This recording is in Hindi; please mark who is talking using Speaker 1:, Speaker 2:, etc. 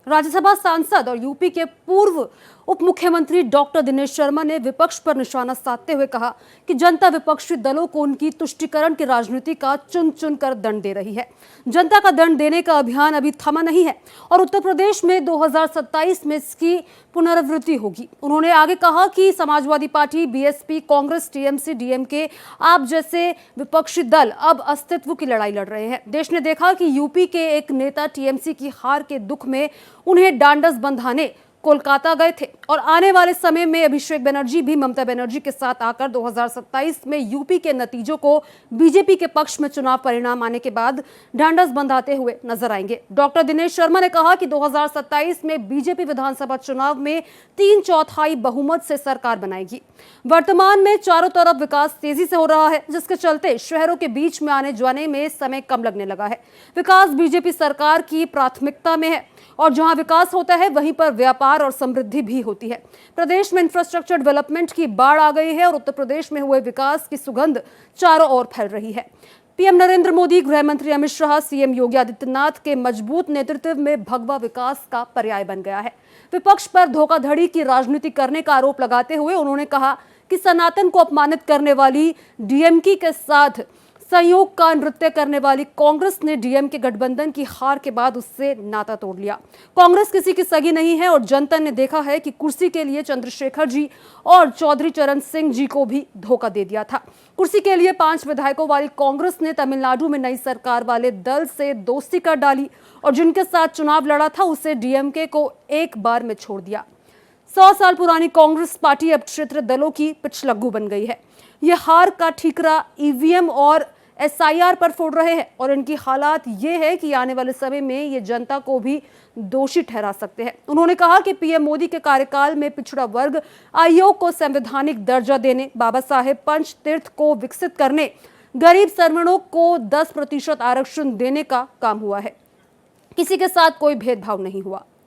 Speaker 1: राज्यसभा सांसद और यूपी के पूर्व उप मुख्यमंत्री डॉक्टर दिनेश शर्मा ने विपक्ष पर निशाना साधते हुए कहा कि जनता विपक्षी दलों को उनकी तुष्टीकरण की राजनीति का चुन चुन कर दंड दे रही है। जनता का दंड देने का अभियान अभी थमा नहीं है और उत्तर प्रदेश में 2027 में इसकी पुनरावृत्ति होगी। उन्होंने आगे कहा कि Samajwadi party, BSP, Congress, TMC, DMK, आप जैसे विपक्षी दल अब अस्तित्व की लड़ाई लड़ रहे हैं। देश ने देखा कि यूपी के एक नेता टीएमसी की हार के दुख में उन्हें डांडस बंधाने कोलकाता गए थे और आने वाले समय में अभिषेक बनर्जी भी ममता बनर्जी के साथ आकर 2027 में यूपी के नतीजों को बीजेपी के पक्ष में चुनाव परिणाम आने के बाद ढांढस बंधाते हुए नजर आएंगे। डॉक्टर दिनेश शर्मा ने कहा कि 2027 में बीजेपी विधानसभा चुनाव में 3/4 बहुमत से सरकार बनाएगी। वर्तमान में चारों तरफ विकास तेजी से हो रहा है, जिसके चलते शहरों के बीच में आने जाने में समय कम लगने लगा है। विकास बीजेपी सरकार की प्राथमिकता में है और जहां विकास होता है वहीं पर व्यापार और समृद्धि भी होती है। प्रदेश में इंफ्रास्ट्रक्चर डेवलपमेंट की बाढ़ आ गई है और उत्तर प्रदेश में हुए विकास की सुगंध चारों ओर फैल रही है। पीएम नरेंद्र मोदी, गृह मंत्री अमित शाह, सीएम योगी आदित्यनाथ के मजबूत नेतृत्व में भगवा विकास का पर्याय बन गया है। विपक्ष पर धोखाधड़ी की राजनीति करने का आरोप लगाते हुए उन्होंने कहा कि सनातन को अपमानित करने वाली डीएमके के साथ संयोग का नृत्य करने वाली कांग्रेस ने डीएमके गठबंधन की हार के बाद उससे नाता तोड़ लिया। कांग्रेस किसी की सगी नहीं है और जनता ने देखा है कि कुर्सी के लिए चंद्रशेखर जी और चौधरी चरण सिंह जी को भी धोखा दे दिया था। कुर्सी के लिए 5 विधायकों वाली कांग्रेस ने तमिलनाडु में नई सरकार वाले दल से दोस्ती कर डाली और जिनके साथ चुनाव लड़ा था उसे डीएमके को एक बार में छोड़ दिया। 100 साल पुरानी कांग्रेस पार्टी अब क्षेत्र दलों की पिछलग्गू बन गई है। ये हार का ठीकरा ईवीएम और एसआईआर पर फोड़ रहे हैं और इनकी हालात ये है कि आने वाले समय में ये जनता को भी दोषी ठहरा सकते हैं। उन्होंने कहा कि पीएम मोदी के कार्यकाल में पिछड़ा वर्ग आयोग को संवैधानिक दर्जा देने, बाबा साहेब पंच तीर्थ को विकसित करने, गरीब सवर्णों को 10% आरक्षण देने का काम हुआ है। किसी के साथ कोई भेदभाव नहीं हुआ।